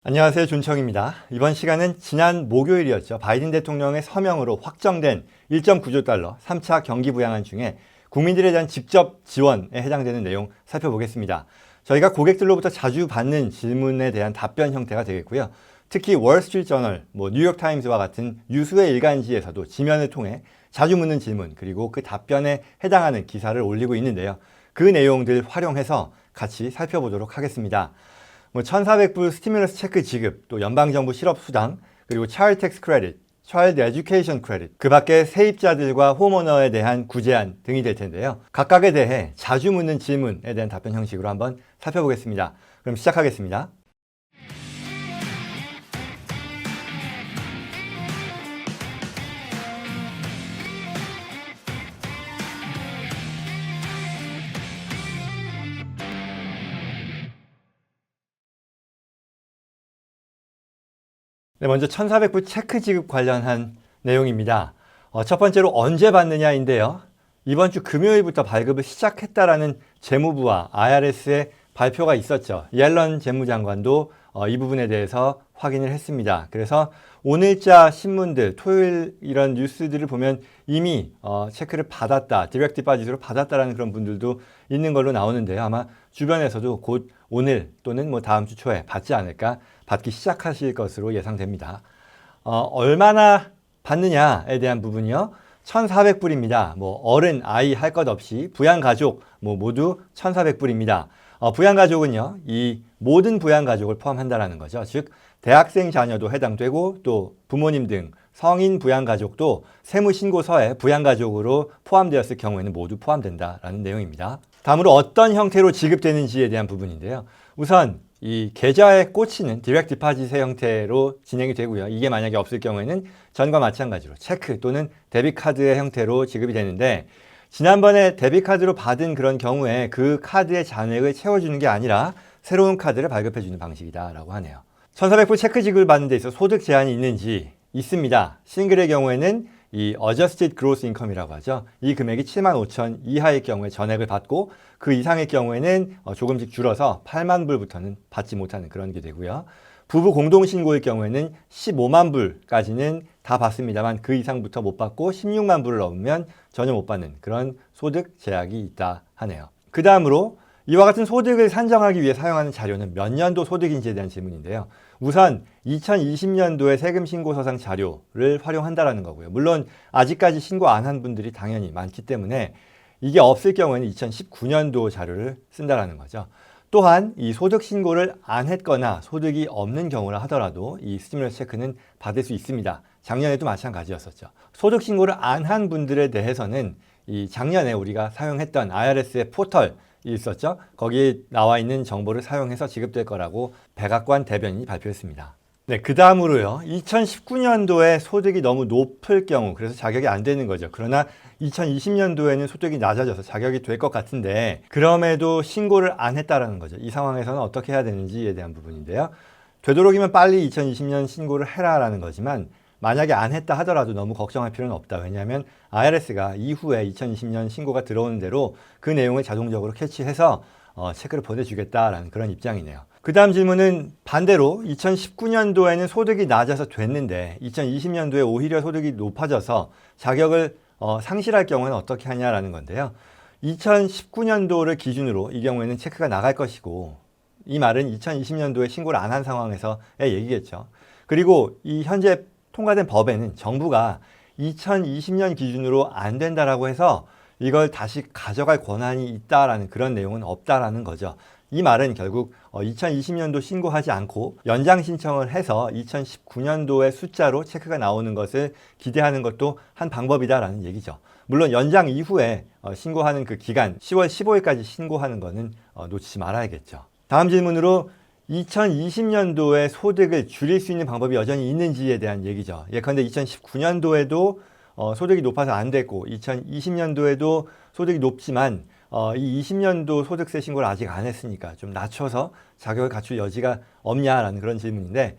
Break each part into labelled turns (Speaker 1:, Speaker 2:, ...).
Speaker 1: 안녕하세요. 존청입니다. 이번 시간은 지난 목요일이었죠. 바이든 대통령의 서명으로 확정된 1.9조 달러 3차 경기 부양안 중에 국민들에 대한 직접 지원에 해당되는 내용 살펴보겠습니다. 저희가 고객들로부터 자주 받는 질문에 대한 답변 형태가 되겠고요. 특히 월스트리트저널, 뉴욕타임스와 같은 유수의 일간지에서도 지면을 통해 자주 묻는 질문 그리고 그 답변에 해당하는 기사를 올리고 있는데요. 그 내용들 활용해서 같이 살펴보도록 하겠습니다. 1,400불 스티뮬러스 체크 지급, 또 연방정부 실업수당, 그리고 차일드 텍스 크레딧, 차일드 에듀케이션 크레딧, 그 밖에 세입자들과 홈오너에 대한 구제안 등이 될 텐데요. 각각에 대해 자주 묻는 질문에 대한 답변 형식으로 한번 살펴보겠습니다. 그럼 시작하겠습니다. 네, 먼저 1,400불 체크 지급 관련한 내용입니다. 첫 번째로 언제 받느냐인데요. 이번 주 금요일부터 발급을 시작했다라는 재무부와 IRS의 발표가 있었죠. 옐런 재무장관도 이 부분에 대해서 확인을 했습니다. 그래서 오늘자 신문들, 토요일 이런 뉴스들을 보면 이미 체크를 받았다, 디렉트 디파짓으로 받았다라는 그런 분들도 있는 걸로 나오는데요. 아마 주변에서도 곧 오늘 또는 다음 주 초에 받지 않을까, 받기 시작하실 것으로 예상됩니다. 얼마나 받느냐에 대한 부분이요. 1,400불입니다. 어른, 아이 할 것 없이 부양가족 모두 1,400불입니다. 부양가족은요, 이 모든 부양가족을 포함한다는 거죠. 즉, 대학생 자녀도 해당되고 또 부모님 등 성인 부양가족도 세무신고서에 부양가족으로 포함되었을 경우에는 모두 포함된다라는 내용입니다. 다음으로 어떤 형태로 지급되는지에 대한 부분인데요. 우선 이 계좌에 꽂히는 디렉트 디파짓의 형태로 진행이 되고요. 이게 만약에 없을 경우에는 전과 마찬가지로 체크 또는 데비카드의 형태로 지급이 되는데, 지난번에 데비카드로 받은 그런 경우에 그 카드의 잔액을 채워주는 게 아니라 새로운 카드를 발급해주는 방식이다라고 하네요. 1,400불 체크 지급을 받는 데 있어 소득 제한이 있는지 있습니다. 싱글의 경우에는 이 Adjusted Gross Income이라고 하죠. 이 금액이 75,000 이하의 경우에 전액을 받고 그 이상의 경우에는 조금씩 줄어서 8만 불부터는 받지 못하는 그런 게 되고요. 부부 공동신고일 경우에는 15만 불까지는 다 받습니다만 그 이상부터 못 받고 16만 불을 넘으면 전혀 못 받는 그런 소득 제약이 있다 하네요. 그 다음으로 이와 같은 소득을 산정하기 위해 사용하는 자료는 몇 년도 소득인지에 대한 질문인데요. 우선 2020년도의 세금 신고서상 자료를 활용한다라는 거고요. 물론 아직까지 신고 안 한 분들이 당연히 많기 때문에 이게 없을 경우에는 2019년도 자료를 쓴다라는 거죠. 또한 이 소득 신고를 안 했거나 소득이 없는 경우라 하더라도 이 스티뮬러스 체크는 받을 수 있습니다. 작년에도 마찬가지였었죠. 소득 신고를 안 한 분들에 대해서는 이 작년에 우리가 사용했던 IRS의 포털 있었죠. 거기에 나와 있는 정보를 사용해서 지급될 거라고 백악관 대변인이 발표했습니다. 네, 그 다음으로요. 2019년도에 소득이 너무 높을 경우, 그래서 자격이 안 되는 거죠. 그러나 2020년도에는 소득이 낮아져서 자격이 될 것 같은데 그럼에도 신고를 안 했다라는 거죠. 이 상황에서는 어떻게 해야 되는지에 대한 부분인데요. 되도록이면 빨리 2020년 신고를 해라라는 거지만 만약에 안 했다 하더라도 너무 걱정할 필요는 없다. 왜냐하면 IRS가 이후에 2020년 신고가 들어오는 대로 그 내용을 자동적으로 캐치해서 체크를 보내주겠다라는 그런 입장이네요. 그 다음 질문은 반대로 2019년도에는 소득이 낮아서 됐는데 2020년도에 오히려 소득이 높아져서 자격을 상실할 경우에는 어떻게 하냐라는 건데요. 2019년도를 기준으로 이 경우에는 체크가 나갈 것이고, 이 말은 2020년도에 신고를 안 한 상황에서의 얘기겠죠. 그리고 이 현재 통과된 법에는 정부가 2020년 기준으로 안 된다라고 해서 이걸 다시 가져갈 권한이 있다라는 그런 내용은 없다라는 거죠. 이 말은 결국 2020년도 신고하지 않고 연장 신청을 해서 2019년도의 숫자로 체크가 나오는 것을 기대하는 것도 한 방법이다라는 얘기죠. 물론 연장 이후에 신고하는 그 기간 10월 15일까지 신고하는 거는 놓치지 말아야겠죠. 다음 질문으로 2020년도에 소득을 줄일 수 있는 방법이 여전히 있는지에 대한 얘기죠. 예컨대 2019년도에도 소득이 높아서 안 됐고 2020년도에도 소득이 높지만 이 20년도 소득세 신고를 아직 안 했으니까 좀 낮춰서 자격을 갖출 여지가 없냐라는 그런 질문인데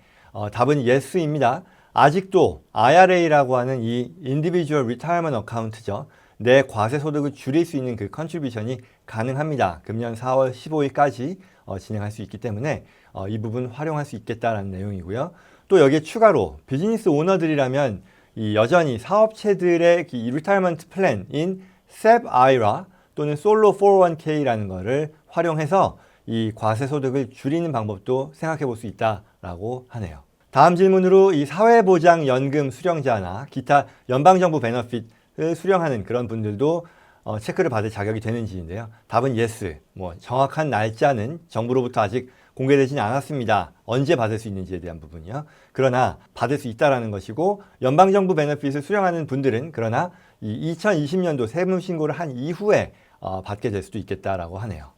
Speaker 1: 답은 yes입니다. 아직도 IRA라고 하는 이 Individual Retirement Account죠. 내 과세 소득을 줄일 수 있는 그 컨트리뷰션이 가능합니다. 금년 4월 15일까지 진행할 수 있기 때문에 이 부분 활용할 수 있겠다라는 내용이고요. 또 여기에 추가로 비즈니스 오너들이라면 이 여전히 사업체들의 이 리타이먼트 플랜인 SEP IRA 또는 솔로 401k라는 거를 활용해서 이 과세 소득을 줄이는 방법도 생각해 볼 수 있다라고 하네요. 다음 질문으로 이 사회보장연금 수령자나 기타 연방정부 베너핏을 수령하는 그런 분들도 체크를 받을 자격이 되는지인데요. 답은 yes. 정확한 날짜는 정부로부터 아직 공개되지는 않았습니다. 언제 받을 수 있는지에 대한 부분이요. 그러나 받을 수 있다라는 것이고 연방정부 베너핏을 수령하는 분들은 그러나 이 2020년도 세무신고를 한 이후에 받게 될 수도 있겠다라고 하네요.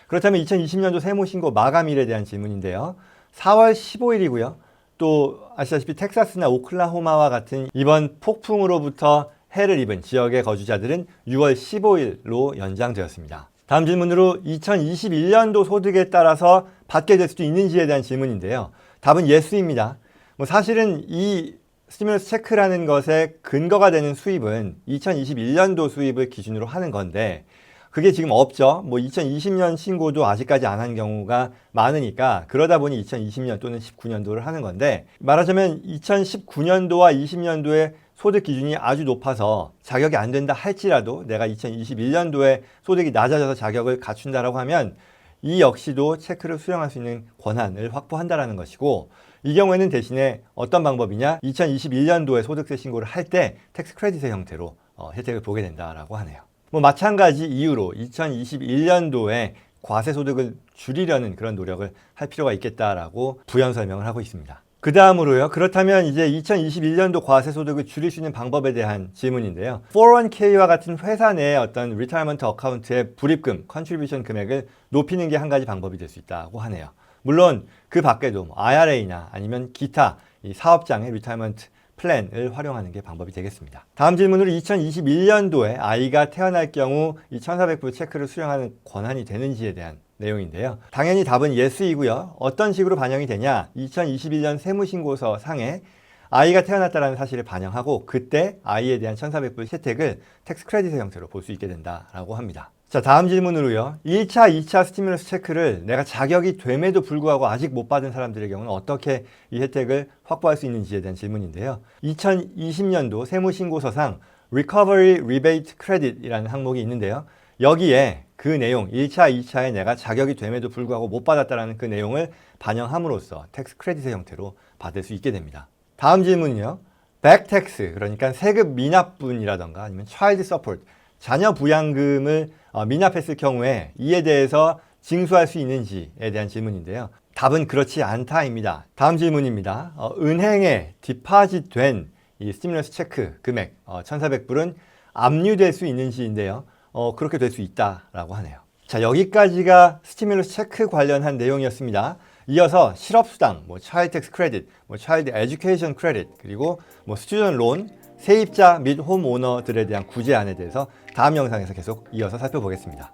Speaker 1: 그렇다면 2020년도 세무신고 마감일에 대한 질문인데요. 4월 15일이고요. 또 아시다시피 텍사스나 오클라호마와 같은 이번 폭풍으로부터 해를 입은 지역의 거주자들은 6월 15일로 연장되었습니다. 다음 질문으로 2021년도 소득에 따라서 받게 될 수도 있는지에 대한 질문인데요. 답은 yes입니다. 사실은 이 스티뮬러스 체크라는 것의 근거가 되는 수입은 2021년도 수입을 기준으로 하는 건데 그게 지금 없죠. 2020년 신고도 아직까지 안 한 경우가 많으니까 그러다 보니 2020년 또는 19년도를 하는 건데 말하자면 2019년도와 20년도의 소득 기준이 아주 높아서 자격이 안 된다 할지라도 내가 2021년도에 소득이 낮아져서 자격을 갖춘다라고 하면 이 역시도 체크를 수령할 수 있는 권한을 확보한다라는 것이고 이 경우에는 대신에 어떤 방법이냐 2021년도에 소득세 신고를 할 때 텍스 크레딧의 형태로 혜택을 보게 된다라고 하네요. 마찬가지 이유로 2021년도에 과세 소득을 줄이려는 그런 노력을 할 필요가 있겠다라고 부연 설명을 하고 있습니다. 그 다음으로요. 그렇다면 이제 2021년도 과세 소득을 줄일 수 있는 방법에 대한 질문인데요. 401k와 같은 회사 내의 어떤 리타이먼트 어카운트의 불입금, 컨트리뷰션 금액을 높이는 게 한 가지 방법이 될 수 있다고 하네요. 물론 그 밖에도 IRA나 아니면 기타 이 사업장의 리타이먼트 플랜을 활용하는 게 방법이 되겠습니다. 다음 질문으로 2021년도에 아이가 태어날 경우 이 1,400불 체크를 수령하는 권한이 되는지에 대한 내용인데요. 당연히 답은 yes이고요. 어떤 식으로 반영이 되냐? 2021년 세무신고서 상에 아이가 태어났다는 사실을 반영하고 그때 아이에 대한 1,400불 혜택을 텍스 크레딧의 형태로 볼 수 있게 된다라고 합니다. 자, 다음 질문으로요. 1차, 2차 스티뮬러스 체크를 내가 자격이 됨에도 불구하고 아직 못 받은 사람들의 경우는 어떻게 이 혜택을 확보할 수 있는지에 대한 질문인데요. 2020년도 세무신고서상 Recovery Rebate Credit이라는 항목이 있는데요. 여기에 그 내용, 1차, 2차에 내가 자격이 됨에도 불구하고 못 받았다는 그 내용을 반영함으로써 텍스 크레딧의 형태로 받을 수 있게 됩니다. 다음 질문은요. 백텍스, 그러니까 세금 미납분이라던가 아니면 차일드 서포트, 자녀 부양금을 미납했을 경우에 이에 대해서 징수할 수 있는지에 대한 질문인데요. 답은 그렇지 않다입니다. 다음 질문입니다. 은행에 디파짓된 이 스티뮬러스 체크 금액 1,400불은 압류될 수 있는지인데요. 그렇게 될 수 있다라고 하네요. 자, 여기까지가 스티뮬러스 체크 관련한 내용이었습니다. 이어서 실업수당, 차일드 텍스 크레딧, 차일드 에듀케이션 크레딧, 그리고 스튜던트 론, 세입자 및 홈오너들에 대한 구제안에 대해서 다음 영상에서 계속 이어서 살펴보겠습니다.